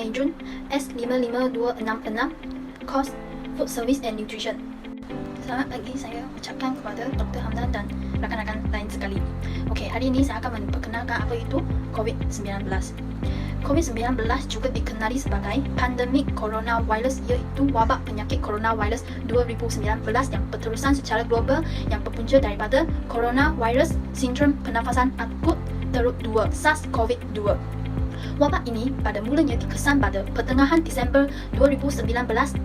Mei Jun S55266, Course Food Service and Nutrition. Selamat pagi, saya ucapkan kepada Dr. Hamdan dan rakan-rakan lain sekali. Okey, hari ini saya akan memperkenalkan apa itu COVID-19. COVID-19 juga dikenali sebagai pandemik coronavirus, iaitu wabak penyakit coronavirus 2019 yang berterusan secara global yang berpunca daripada coronavirus sindrom pernafasan akut teruk 2 SARS-CoV-2. Wabak ini pada mulanya dikesan pada pertengahan Disember 2019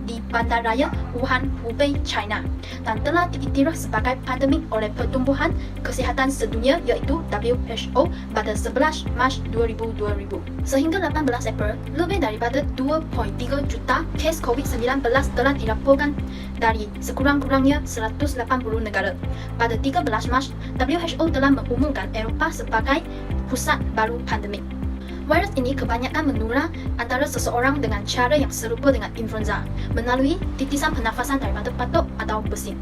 di Bandaraya Wuhan, Hubei, China dan telah diiktiraf sebagai pandemik oleh Pertumbuhan Kesihatan Sedunia iaitu WHO pada 11 Mac 2000. Sehingga 18 April, lebih daripada 2.3 juta kes COVID-19 telah dilaporkan dari sekurang-kurangnya 180 negara. Pada 13 Mac, WHO telah mengumumkan Eropah sebagai pusat baru pandemik. Virus ini kebanyakan menular antara seseorang dengan cara yang serupa dengan influenza, melalui titisan pernafasan daripada batuk atau bersin.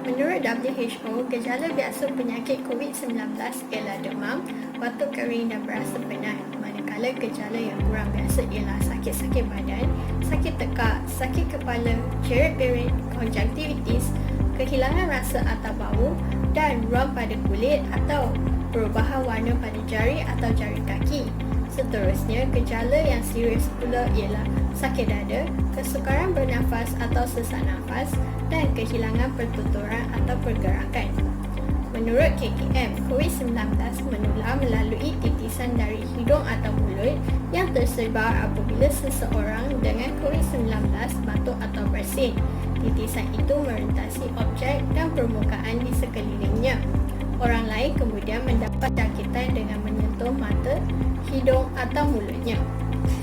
Menurut WHO, gejala biasa penyakit COVID-19 ialah demam, batuk kering dan berasa penat, manakala gejala yang kurang biasa ialah sakit-sakit badan, sakit tekak, sakit kepala, jerat pirit, konjaktivitis, kehilangan rasa atau bau dan ruam pada kulit atau perubahan warna pada jari atau jari kaki. Seterusnya, gejala yang serius pula ialah sakit dada, kesukaran bernafas atau sesak nafas dan kehilangan pertuturan atau pergerakan. Menurut KKM, COVID-19 menular melalui titisan dari hidung atau mulut yang tersebar apabila seseorang dengan COVID-19 batuk atau bersin. Titisan itu merentasi objek dan permukaan di sekelilingnya. Orang lain kemudian mendapat jangkitan dengan menyentuh mata, hidung atau mulutnya.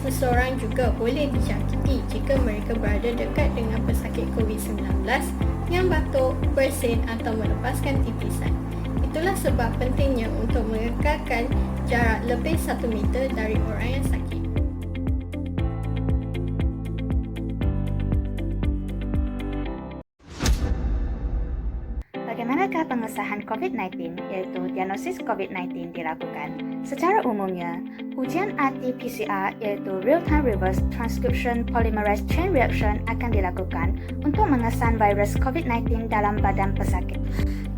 Seseorang juga boleh dijangkiti jika mereka berada dekat dengan pesakit COVID-19 yang batuk, bersin atau melepaskan titisan. Itulah sebab pentingnya untuk mengekalkan jarak lebih 1 meter dari orang yang sakit. Bagaimanakah pengesahan COVID-19 iaitu diagnosis COVID-19 dilakukan? Secara umumnya, ujian RT-PCR iaitu Real-Time Reverse Transcription Polymerase Chain Reaction akan dilakukan untuk mengesan virus COVID-19 dalam badan pesakit.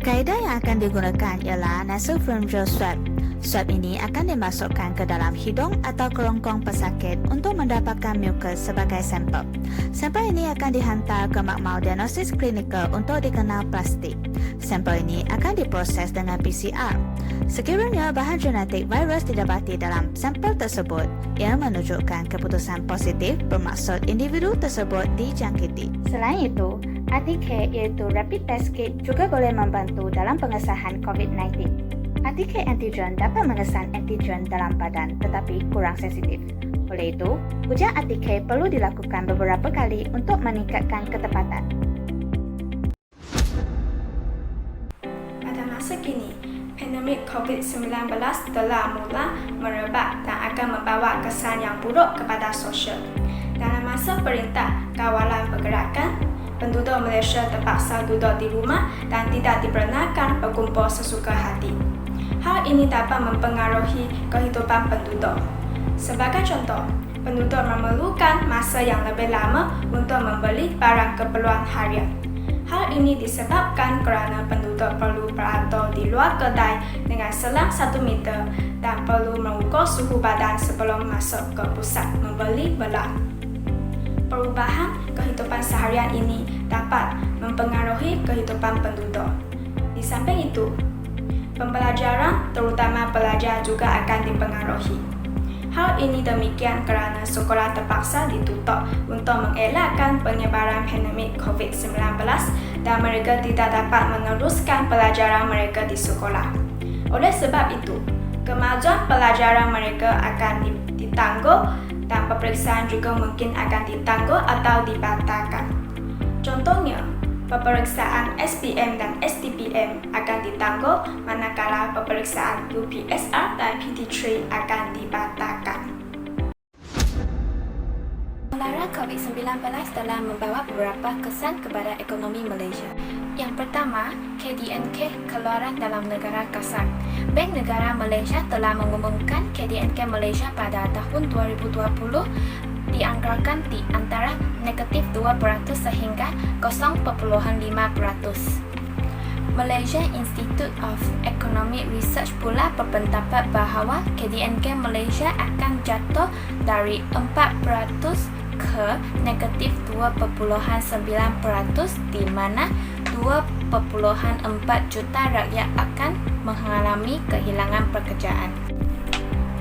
Kaedah yang akan digunakan ialah nasopharyngeal swab. Swab ini akan dimasukkan ke dalam hidung atau kerongkong pesakit untuk mendapatkan mucus sebagai sampel. Sampel ini akan dihantar ke makmal diagnosis klinikal untuk dikenal plastik. Sampel ini akan diproses dengan PCR. Sekiranya bahan genetik virus didapati dalam sampel tersebut, ia menunjukkan keputusan positif bermaksud individu tersebut dijangkiti. Selain itu, RT-PCR iaitu Rapid Test Kit juga boleh membantu dalam pengesahan COVID-19. RT-PCR antigen dapat mengesan antigen dalam badan tetapi kurang sensitif. Oleh itu, ujian RT-PCR perlu dilakukan beberapa kali untuk meningkatkan ketepatan. Pada masa kini, pandemik COVID-19 telah mula merebak dan akan membawa kesan yang buruk kepada sosial. Dalam masa Perintah Kawalan Pergerakan, penduduk Malaysia terpaksa duduk di rumah dan tidak dibenarkan berkumpul sesuka hati. Hal ini dapat mempengaruhi kehidupan penduduk. Sebagai contoh, penduduk memerlukan masa yang lebih lama untuk membeli barang keperluan harian. Hal ini disebabkan kerana penduduk perlu beratur di luar kedai dengan selang 1 meter dan perlu mengukur suhu badan sebelum masuk ke pusat membeli barang. Perubahan kehidupan seharian ini dapat mempengaruhi kehidupan penduduk. Di samping itu, pembelajaran terutama pelajar juga akan dipengaruhi. Hal ini demikian kerana sekolah terpaksa ditutup untuk mengelakkan penyebaran pandemik COVID-19 dan mereka tidak dapat meneruskan pelajaran mereka di sekolah. Oleh sebab itu, kemajuan pelajaran mereka akan ditangguh dan peperiksaan juga mungkin akan ditangguh atau dibatalkan. Contohnya, peperiksaan SPM dan STPM akan ditangguh manakala peperiksaan UPSR dan PT3 akan dibatalkan. Penularan COVID-19 telah membawa beberapa kesan kepada ekonomi Malaysia. Yang pertama, KDNK keluaran dalam negara kasar. Bank Negara Malaysia telah mengumumkan KDNK Malaysia pada tahun 2020 dianggarkan di antara negatif 2% sehingga 0.5%. Malaysia Institute of Economic Research pula berpendapat bahawa KDNK Malaysia akan jatuh dari 4% ke negatif 2.9%, di mana 2.4 juta rakyat akan mengalami kehilangan pekerjaan.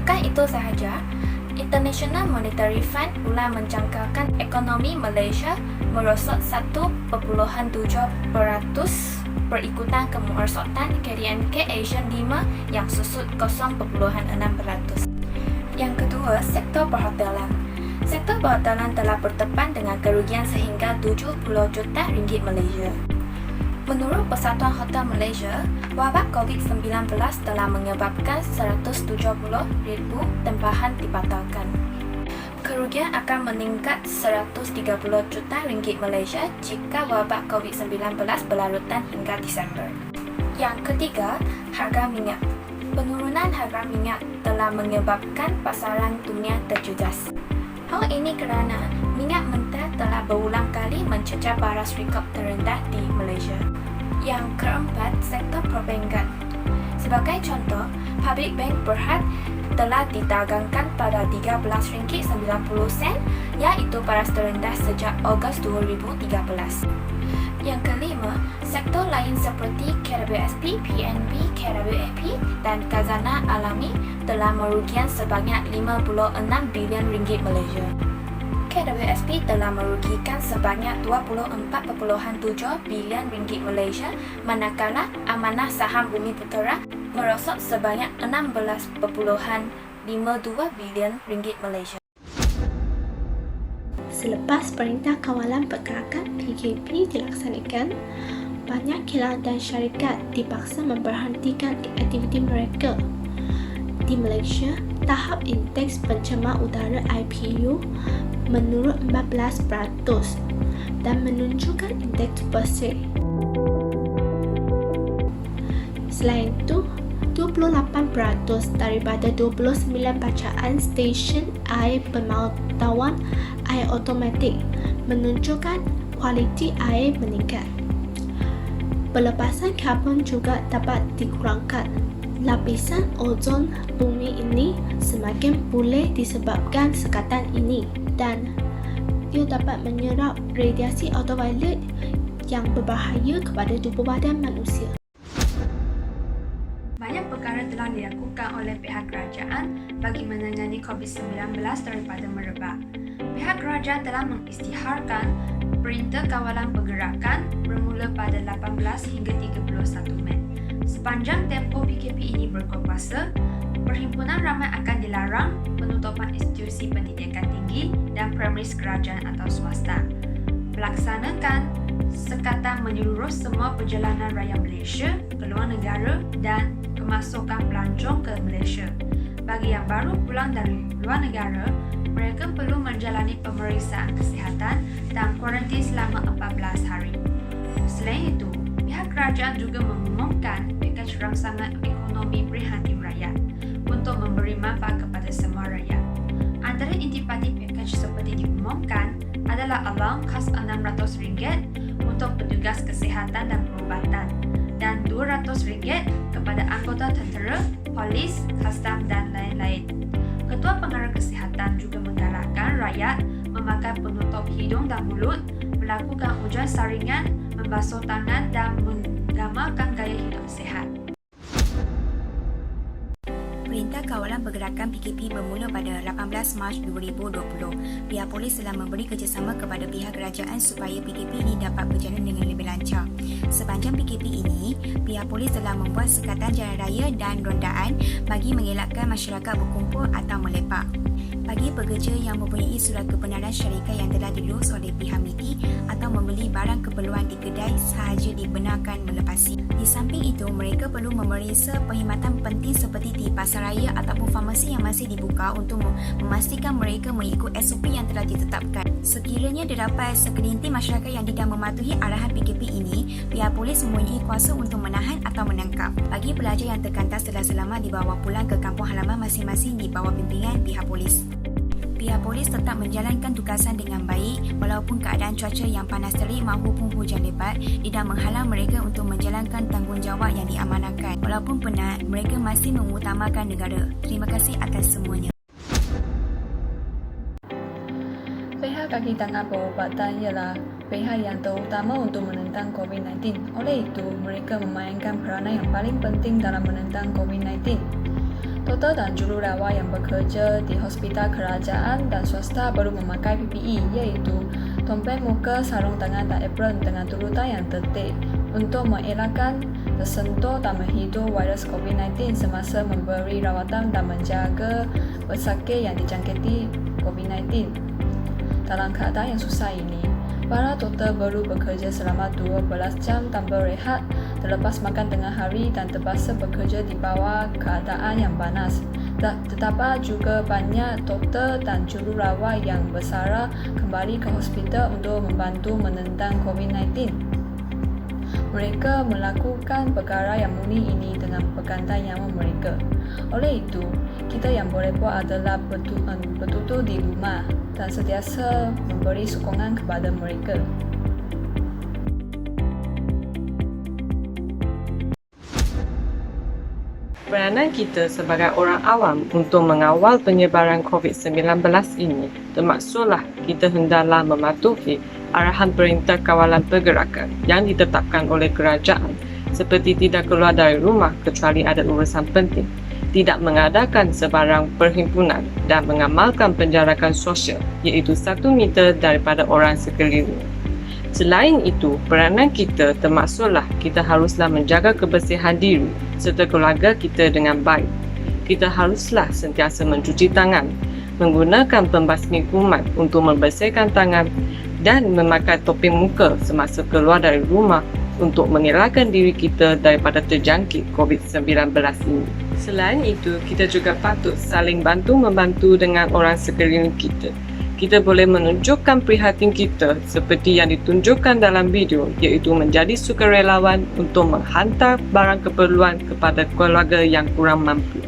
Bukan itu sahaja, International Monetary Fund pula menjangkakan ekonomi Malaysia merosot 1.7% berikutan kemerosotan KDNK Asian 5 yang susut 0.6%. Yang kedua, sektor perhotelan. Sektor perhotelan telah bertepan dengan kerugian sehingga 70 juta ringgit Malaysia. Menurut Persatuan Hotel Malaysia, wabak COVID-19 telah menyebabkan 170,000 tempahan dibatalkan. Kerugian akan meningkat 130 juta ringgit Malaysia jika wabak COVID-19 berlarutan hingga Disember. Yang ketiga, harga minyak. Penurunan harga minyak telah menyebabkan pasaran dunia terjejas. Hal ini kerana minyak mentah telah berulang kali mencecah baras rekod terendah di Malaysia. Yang keempat, sektor perbankan. Sebagai contoh, Public Bank Berhad telah didagangkan pada RM13.90 iaitu baras terendah sejak Ogos 2013. Yang kelima, sektor lain seperti KWSP, PNB, KWAP dan Khazanah Alami telah merugikan sebanyak 56 bilion ringgit Malaysia. KWSP telah merugikan sebanyak 24.7 bilion ringgit Malaysia, manakala amanah saham Bumiputera merosot sebanyak 16.52 bilion ringgit Malaysia. Selepas Perintah Kawalan Pergerakan PKP dilaksanakan, banyak kilang dan syarikat dipaksa memberhentikan aktiviti mereka. Di Malaysia, tahap indeks pencemar udara IPU menurun 14% dan menunjukkan indeks bersih. Selain itu, 28% daripada 29 bacaan stesen air pemantauan air automatik menunjukkan kualiti air meningkat. Pelepasan karbon juga dapat dikurangkan. Lapisan ozon bumi ini semakin pulih disebabkan sekatan ini dan ia dapat menyerap radiasi ultraviolet yang berbahaya kepada tubuh badan manusia. Banyak perkara telah dilakukan oleh pihak kerajaan bagi menangani COVID-19 daripada merebak. Pihak kerajaan telah mengisytiharkan Perintah Kawalan Pergerakan bermula pada 18 hingga 31 Mei. Sepanjang tempoh PKP ini berkuasa, perhimpunan ramai akan dilarang, penutupan institusi pendidikan tinggi dan premis kerajaan atau swasta. Melaksanakan sekatan menyeluruh semua perjalanan raya Malaysia ke luar negara dan kemasukan pelancong ke Malaysia. Bagi yang baru pulang dari luar negara, mereka perlu menjalani pemeriksaan kesihatan dan kuarantin selama 14 hari. Selain itu, pihak kerajaan juga mengumumkan pakej rangsangan ekonomi prihatin rakyat untuk memberi manfaat kepada semua rakyat. Antara intipati pakej seperti diumumkan adalah allowance khas RM600 untuk petugas kesihatan dan perubatan dan RM200 kepada anggota tentera, polis, kastam dan lain-lain. Ketua Pengarah Kesihatan juga menggalakkan rakyat memakai penutup hidung dan mulut, melakukan ujian saringan, membasuh tangan dan menggamalkan gaya hidup sihat. Perintah Kawalan Pergerakan PKP bermula pada 18 Mac 2020. Pihak polis telah memberi kerjasama kepada pihak kerajaan supaya PKP ini dapat berjalan dengan lebih lancar. Sepanjang PKP ini, pihak polis telah membuat sekatan jalan raya dan rondaan bagi mengelakkan masyarakat berkumpul atau melepak. Bagi bagi pekerja yang mempunyai surat kebenaran syarikat yang telah dilus oleh pihak MITI atau membeli barang keperluan di kedai sahaja dibenarkan melepasi. Di samping itu, mereka perlu memeriksa perkhidmatan penting seperti di pasar raya ataupun farmasi yang masih dibuka untuk memastikan mereka mengikut SOP yang telah ditetapkan. Sekiranya terdapat segelintir masyarakat yang tidak mematuhi arahan PKP ini, pihak polis mempunyai kuasa untuk menahan atau menangkap. Bagi pelajar yang terkantas telah selamat dibawa pulang ke kampung halaman masing-masing di bawah pimpinan pihak polis. Pihak polis tetap menjalankan tugasan dengan baik walaupun keadaan cuaca yang panas terik maupun hujan lebat tidak menghalang mereka untuk menjalankan tanggungjawab yang diamanahkan. Walaupun penat, mereka masih mengutamakan negara. Terima kasih atas semuanya. Pihak kaki tangan perubatan ialah pihak yang terutama untuk menentang COVID-19. Oleh itu, mereka memainkan peranan yang paling penting dalam menentang COVID-19. Doktor dan jururawat yang bekerja di hospital kerajaan dan swasta perlu memakai PPE iaitu tompeng muka, sarung tangan dan apron dengan turutan yang tertib untuk mengelakkan tersentuh dan menghidup virus COVID-19 semasa memberi rawatan dan menjaga pesakit yang dijangkiti COVID-19. Dalam keadaan yang susah ini, para doktor perlu bekerja selama 12 jam tanpa rehat, terlepas makan tengah hari dan terpaksa bekerja di bawah keadaan yang panas. Tetapi juga banyak doktor dan jururawat yang bersara kembali ke hospital untuk membantu menentang COVID-19. Mereka melakukan perkara yang murni ini dengan pergantian nyawa mereka. Oleh itu, kita yang boleh buat adalah bertutur di rumah dan sentiasa memberi sokongan kepada mereka. Peranan kita sebagai orang awam untuk mengawal penyebaran COVID-19 ini termaksudlah kita hendaklah mematuhi arahan Perintah Kawalan Pergerakan yang ditetapkan oleh kerajaan seperti tidak keluar dari rumah kecuali ada urusan penting, tidak mengadakan sebarang perhimpunan dan mengamalkan penjarakan sosial iaitu 1 meter daripada orang sekeliling. Selain itu, peranan kita termaksudlah kita haruslah menjaga kebersihan diri serta keluarga kita dengan baik. Kita haruslah sentiasa mencuci tangan, menggunakan pembasmi kuman untuk membersihkan tangan dan memakai topeng muka semasa keluar dari rumah untuk mengelakkan diri kita daripada terjangkit COVID-19 ini. Selain itu, kita juga patut saling bantu-membantu dengan orang sekeliling kita. Kita boleh menunjukkan prihatin kita seperti yang ditunjukkan dalam video iaitu menjadi sukarelawan untuk menghantar barang keperluan kepada keluarga yang kurang mampu.